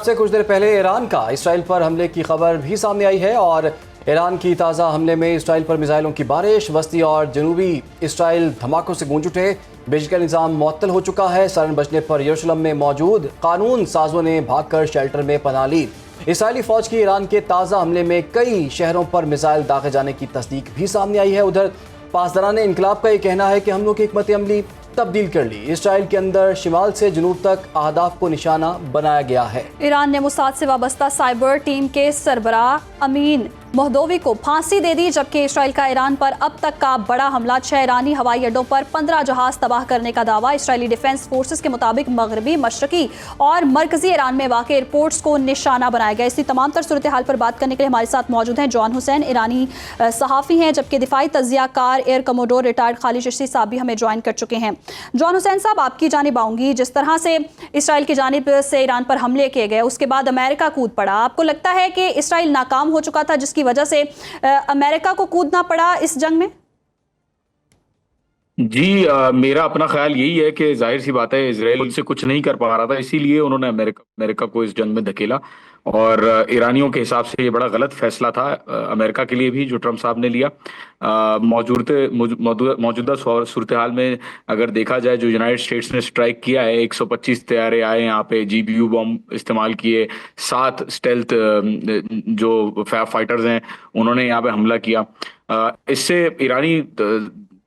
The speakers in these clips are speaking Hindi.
से कुछ देर पहले ईरान का इसराइल पर हमले की खबर भी सामने आई है और ईरान की ताज़ा हमले में इसराइल पर मिसाइलों की बारिश, वस्ती और जनूबी इसराइल धमाकों से गूंज उठे। बिजली का निज़ाम मुअत्तल हो चुका है। सायरन बजने पर यरूशलेम में मौजूद कानून साजों ने भागकर शेल्टर में पनाह ली। इसराइली फौज की ईरान के ताज़ा हमले में कई शहरों पर मिसाइल दागे जाने की तस्दीक भी सामने आई है। उधर पासदारान इनकलाब का ये कहना है कि हमलों की हिकमत अमली तब्दील कर ली। इसराइल के अंदर शिमाल से जुनूब तक अहदाफ को निशाना बनाया गया है। ईरान ने मोसाद से वाबस्ता साइबर टीम के सरबराह अमीन मोहदोवी को फांसी दे दी, जबकि इसराइल का ईरान पर अब तक का बड़ा हमला 6 ईरानी हवाई अड्डों पर 15 जहाज तबाह करने का दावा। इसराइली डिफेंस फोर्सेस के मुताबिक मगरबी, मशरकी और मरकजी ईरान में वाक़ एयरपोर्ट्स को निशाना बनाया गया। इसी तमाम तर सूरत हाल पर बात करने के लिए हमारे साथ मौजूद हैं जॉन हुसैन, ईरानी सहाफ़ी हैं, जबकि दिफाई तज्जियाकार air commodore retired Khalid Chishti साहब भी हमें ज्वाइन कर चुके हैं। जॉन हुसैन साहब, आपकी जानिब आऊँगी। जिस तरह से इसराइल की जानिब से ईरान पर हमले किए गए, उसके बाद अमेरिका कूद पड़ा। आपको लगता है कि इसराइल नाकाम हो चुका था, जिसकी वजह से अमेरिका को कूदना पड़ा इस जंग में? जी, मेरा अपना ख्याल यही है कि जाहिर सी बात है इजराइल उनसे कुछ नहीं कर पा रहा था, इसीलिए उन्होंने अमेरिका को इस जंग में धकेला। और ईरानियों के हिसाब से ये बड़ा गलत फैसला था अमेरिका के लिए भी, जो ट्रम्प साहब ने लिया। मौजूदा सूरत हाल में अगर देखा जाए, जो यूनाइटेड स्टेट्स ने स्ट्राइक किया है, 125 तैयारे आए यहाँ पे, GBU बॉम्ब इस्तेमाल किए, 7 स्टेल्थ जो फाइटर्स हैं उन्होंने यहाँ पे हमला किया। इससे ईरानी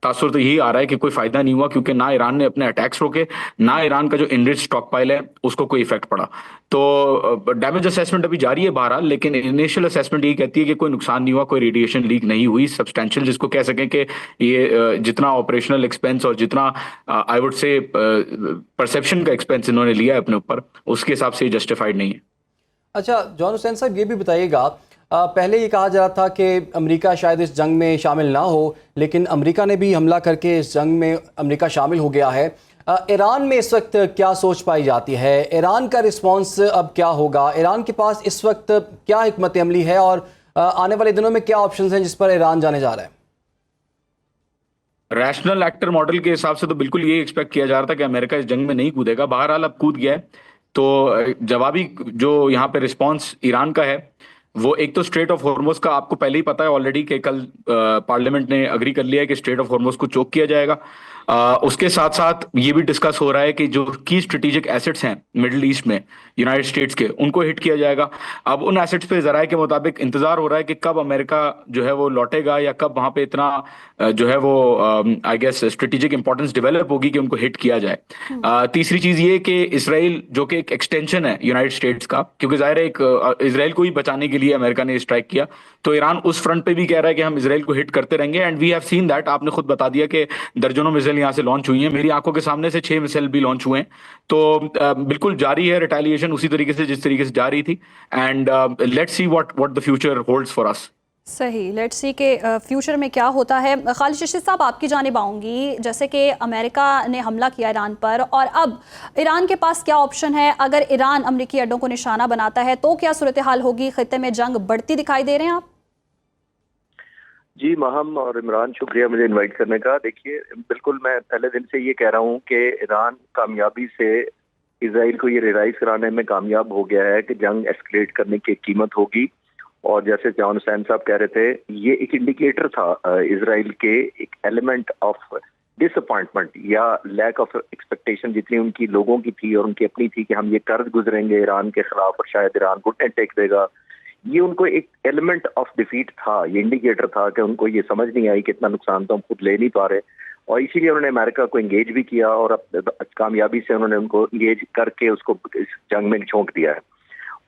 तासुर तो यही आ रहा है कि कोई फायदा नहीं हुआ, क्योंकि ना ईरान ने अपने अटैक्स रोके, ना ईरान का जो इनरिच स्टॉक पाइल है उसको कोई इफेक्ट पड़ा। तो डैमेज असेसमेंट अभी जारी है बहरहाल, लेकिन इनिशियल असेसमेंट यही कहती है कि कोई नुकसान नहीं हुआ, कोई रेडिएशन लीक नहीं हुई सब्सटेंशियल, जिसको कह सकें कि ये जितना ऑपरेशनल एक्सपेंस और जितना आई वुड से परसेप्शन का एक्सपेंस इन्होंने लिया है अपने ऊपर, उसके हिसाब से जस्टिफाइड नहीं है। अच्छा जॉन हुसैन साहब, ये भी बताइएगा, पहले ये कहा जा रहा था कि अमेरिका शायद इस जंग में शामिल ना हो, लेकिन अमेरिका ने भी हमला करके इस जंग में अमेरिका शामिल हो गया है। ईरान में इस वक्त क्या सोच पाई जाती है? ईरान का रिस्पांस अब क्या होगा? ईरान के पास इस वक्त क्या हिकमत अमली है और आने वाले दिनों में क्या ऑप्शंस हैं जिस पर ईरान जाने जा रहा है? रैशनल एक्टर मॉडल के हिसाब से तो बिल्कुल ये एक्सपेक्ट किया जा रहा था कि अमेरिका इस जंग में नहीं कूदेगा। बहरहाल अब कूद गया है, तो जवाबी जो यहाँ पे रिस्पांस ईरान का है वो एक तो स्ट्रेट ऑफ हॉर्मुज का आपको पहले ही पता है ऑलरेडी कि कल पार्लियामेंट ने अग्री कर लिया है कि स्ट्रेट ऑफ हॉर्मुज को चोक किया जाएगा। उसके साथ साथ ये भी डिस्कस हो रहा है कि जो की स्ट्रेटेजिक एसेट्स हैं मिडिल ईस्ट में यूनाइटेड स्टेट्स के, उनको हिट किया जाएगा। अब उन एसेट्स पे जराये के मुताबिक इंतजार हो रहा है कि कब अमेरिका जो है वो लौटेगा, या कब वहां पे इतना जो है वो I guess strategic importance develop होगी कि उनको हिट किया जाए। तीसरी चीज ये कि इसराइल जो कि एक एक्सटेंशन है यूनाइटेड स्टेट्स का, क्योंकि जाहिर है एक इसराइल को ही बचाने के लिए अमेरिका ने स्ट्राइक किया, तो ईरान उस फ्रंट पे भी कह रहा है कि हम इसराइल को हिट करते रहेंगे। And we have seen that, आपने खुद बता दिया कि दर्जनों मिसाइल यहाँ से लॉन्च हुई हैं, मेरी आंखों के सामने से 6 मिसाइल भी लॉन्च हुए हैं। तो बिल्कुल जारी है रिटेलिएशन उसी तरीके से जिस तरीके से जारी थी। And let's see what the future holds for us. सही, लेट्स सी के फ्यूचर में क्या होता है। खालिद चिश्ती साहब, आपकी जानिब आऊँगी। जैसे कि अमेरिका ने हमला किया ईरान पर, और अब ईरान के पास क्या ऑप्शन है? अगर ईरान अमरीकी अड्डों को निशाना बनाता है तो क्या सूरत हाल होगी? खित्ते में जंग बढ़ती दिखाई दे रहे हैं आप? जी महम और इमरान, शुक्रिया मुझे इनवाइट करने का। देखिए, बिल्कुल मैं पहले दिन से ये कह रहा हूँ कि ईरान कामयाबी से इसराइल को ये रियलाइज कराने में कामयाब हो गया है कि जंग एस्केलेट करने की कीमत होगी। और जैसे जॉन हुसैन साहब कह रहे थे, ये एक इंडिकेटर था इसराइल के एक एलिमेंट ऑफ डिसअपॉइंटमेंट या लैक ऑफ एक्सपेक्टेशन जितनी उनकी लोगों की थी और उनकी अपनी थी कि हम ये कर्ज गुजरेंगे ईरान के खिलाफ और शायद ईरान घुटने टेक देगा। ये उनको एक एलिमेंट ऑफ डिफीट था, ये इंडिकेटर था कि उनको ये समझ नहीं आई कि इतना नुकसान तो हम खुद ले नहीं पा रहे, और इसीलिए उन्होंने अमेरिका को एंगेज भी किया और अब कामयाबी से उन्होंने उनको एंगेज करके उसको इस जंग में झोंक दिया है।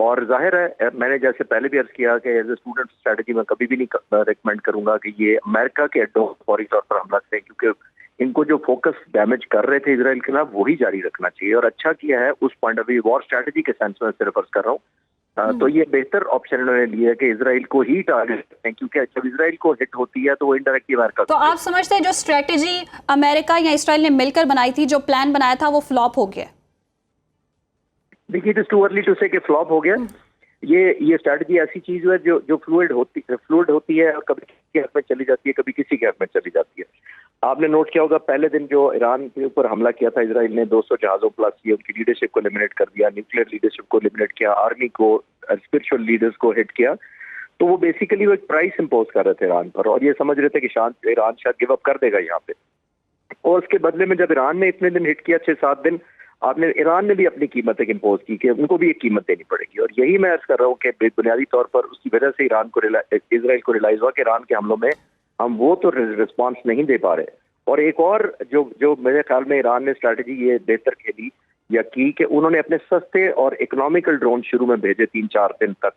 और जाहिर है, मैंने जैसे पहले भी अर्ज किया कि एज ए स्टूडेंट स्ट्रेटजी मैं कभी भी नहीं रिकमेंड करूंगा कि ये अमेरिका के अड्डों फौरी तौर पर हमला करें, क्योंकि इनको जो फोकस डैमेज कर रहे थे इसराइल के खिलाफ वही जारी रखना चाहिए। और अच्छा किया है उस point of view, war strategy के सेंस में सिर्फ अर्ज कर रहा हूँ। तो ये बेहतर ऑप्शन इन्होंने लिया है कि इसराइल को ही टारगेट करें, क्योंकि जब इसराइल को हिट होती है तो वो इनडायरेक्टली अमेरिका। तो आप समझते हैं जो स्ट्रेटजी अमेरिका या इसराइल ने मिलकर बनाई थी, जो प्लान बनाया था, वो फ्लॉप हो गया? देखिए, it is too early to say कि फ्लॉप हो गया। ये स्ट्रैटेजी ऐसी चीज है जो फ्लूइड होती है और कभी किसी के हाथ में चली जाती है, कभी किसी के हाथ में चली जाती है। आपने नोट किया होगा पहले दिन जो ईरान के ऊपर हमला किया था इसराइल ने, 200 जहाजों प्लस किए, उनकी लीडरशिप को एलिमिनेट कर दिया, न्यूक्लियर लीडरशिप को एलिमिनेट किया, आर्मी को, स्पिरिचुअल लीडर्स को हिट किया। तो वो बेसिकली वो एक प्राइस इंपोज कर रहे थे ईरान पर और ये समझ रहे थे कि ईरान शायद गिव अप कर देगा यहाँ पे। और उसके बदले में जब ईरान ने इतने दिन हिट किया, 6-7 दिन, ईरान ने भी अपनी कीमत एक इम्पोज की कि उनको भी एक कीमत देनी पड़ेगी। और यही मैं अर्ज कर रहा हूँ कि बुनियादी तौर पर उसकी वजह से इसराइल को रियलाइज हुआ कि ईरान के हमलों में हम वो तो रिस्पॉन्स नहीं दे पा रहे। और एक और जो मेरे ख्याल में ईरान ने स्ट्रैटेजी ये बेहतर खेली या की कि उन्होंने अपने सस्ते और इकोनॉमिकल ड्रोन शुरू में भेजे 3-4 दिन तक।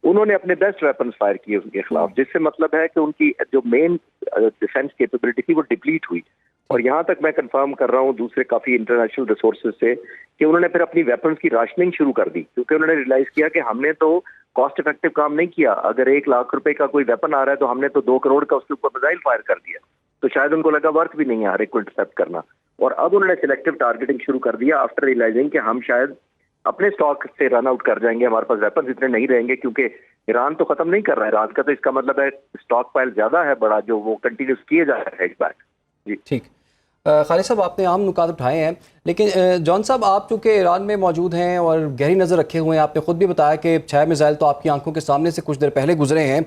उन्होंने अपने बेस्ट वेपन फायर किए उनके खिलाफ, जिससे मतलब है कि उनकी जो मेन डिफेंस कैपेबिलिटी थी वो डिप्लीट हुई। और यहाँ तक मैं कंफर्म कर रहा हूँ दूसरे काफी इंटरनेशनल रिसोर्सेज से कि उन्होंने फिर अपनी वेपन्स की राशनिंग शुरू कर दी, क्योंकि उन्होंने रियलाइज किया कि हमने तो कॉस्ट इफेक्टिव काम नहीं किया। अगर 1 लाख रुपए का कोई वेपन आ रहा है तो हमने तो 2 करोड़ का उसके ऊपर मिसाइल फायर कर दिया, तो शायद उनको लगा वर्क भी नहीं है हर एक को इंटरसेप्ट करना। और अब उन्होंने सिलेक्टिव टारगेटिंग शुरू कर दिया आफ्टर रियलाइजिंग कि हम शायद अपने स्टॉक से रन आउट कर जाएंगे, हमारे पास वेपन्स इतने नहीं रहेंगे, क्योंकि ईरान तो खत्म नहीं कर रहा है ईरान का, तो इसका मतलब है स्टॉक पाइल ज्यादा है बड़ा, जो वो कंटिन्यूस किए जा रहे हैं बैक। जी ठीक। खालिद साहब, आपने अहम नुकात उठाए हैं, लेकिन जॉन साहब, आप चूँकि ईरान में मौजूद हैं और गहरी नज़र रखे हुए हैं, आपने खुद भी बताया कि 6 मिसाइल तो आपकी आंखों के सामने से कुछ देर पहले गुजरे हैं।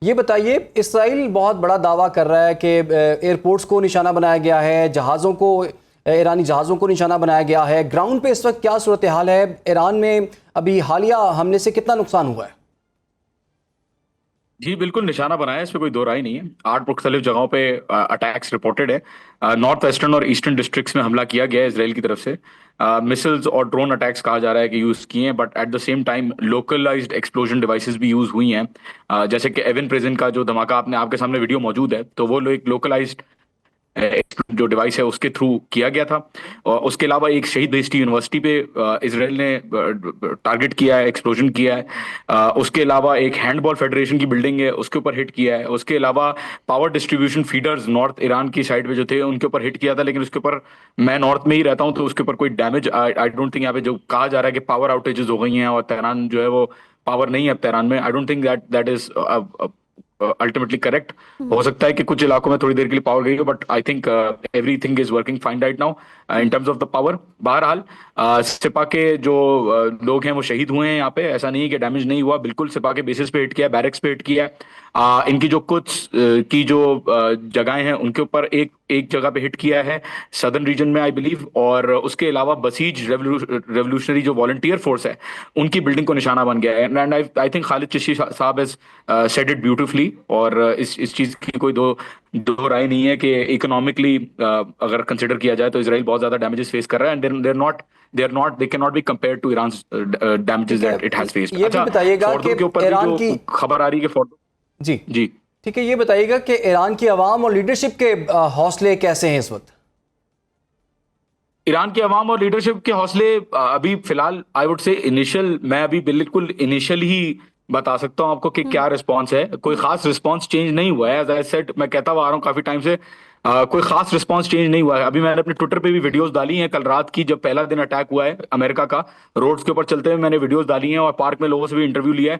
ये बताइए, इसराइल बहुत बड़ा दावा कर रहा है कि एयरपोर्ट्स को निशाना बनाया गया है, जहाज़ों को, ईरानी जहाज़ों को निशाना बनाया गया है। ग्राउंड पे इस वक्त क्या सूरत हाल है? ईरान में अभी हालिया हमले से कितना नुकसान हुआ है? जी बिल्कुल निशाना बनाया, इस पे कोई दो राय नहीं है। 8 मुख्तलिफ जगहों पे अटैक्स रिपोर्टेड है। नॉर्थ वेस्टर्न और ईस्टर्न डिस्ट्रिक्ट्स में हमला किया गया है इसराइल की तरफ से। मिसाइल्स और ड्रोन अटैक्स कहा जा रहा है कि यूज किए हैं, but at the same time localised explosion devices भी यूज हुई हैं। जैसे कि एवन प्रिजन का जो धमाका आपके सामने वीडियो मौजूद है, तो वो एक लोकलाइज्ड जो डिवाइस है उसके थ्रू किया गया था। और उसके अलावा एक शहीद बेहेश्ती यूनिवर्सिटी पे इसराइल ने टारगेट किया है, एक्सप्लोजन किया है। उसके अलावा एक हैंडबॉल फेडरेशन की बिल्डिंग है, उसके ऊपर हिट किया है। उसके अलावा power distribution feeders north Iran की साइड पे जो थे उनके ऊपर हिट किया था, लेकिन उसके ऊपर, मैं नॉर्थ में ही रहता हूं तो उसके ऊपर कोई डैमेज आई डोंट थिंक। यहाँ पे जो कहा जा रहा है कि पावर आउटेजेस हो गई हैं और तेहरान जो है वो पावर नहीं है अब तेहरान में, I don't think that is ultimately correct. हो सकता है कि कुछ इलाकों में थोड़ी देर के लिए पावर गई हो, but I think everything is working fine right now in terms of the power. बहरहाल सिपा के जो लोग हैं वो शहीद हुए हैं यहाँ पे, ऐसा नहीं है कि डैमेज नहीं हुआ, बिल्कुल सिपा के बेसिस पे हिट किया है, बैरक्स पे हिट किया है। इनकी जो कुछ की जो जगहें हैं उनके ऊपर एक जगह पे हिट किया है सदर्न रीजन में आई बिलीव। और उसके अलावा बसीज रेवोल्यूशनरी जो वॉलंटियर फोर्स है उनकी बिल्डिंग को निशाना बन गया है। And I think Khalid Chishti साहब हैज सेड इट ब्यूटिफुली। और इस चीज की कोई दो राय नहीं है कि इकोनॉमिकली अगर कंसिडर किया जाए तो इसराइल बहुत ज्यादा डैमेजेस फेस कर रहा है, and they cannot be compared to Iran's damages that it has faced। ये भी बताइएगा कि ईरान की खबर आ रही है कि फोर्डो, जी ठीक है, ये बताइएगा कि ईरान की अवाम और लीडरशिप के हौसले कैसे हैं इस वक्त? ईरान की अवाम और लीडरशिप के हौसले अभी फिलहाल आई वुड से इनिशियल, मैं अभी बिल्कुल इनिशियल ही बता सकता हूं आपको कि क्या रिस्पांस है। कोई खास रिस्पांस चेंज नहीं हुआ है, एज आई सेड, मैं कहता हुआ आ रहा हूं काफी टाइम से, कोई खास रिस्पांस चेंज नहीं हुआ है। अभी मैंने अपने ट्विटर पे भी वीडियोस डाली हैं, कल रात की जब पहला दिन अटैक हुआ है अमेरिका का, रोड्स के ऊपर चलते हुए मैंने वीडियोस डाली हैं और पार्क में लोगों से भी इंटरव्यू लिया है।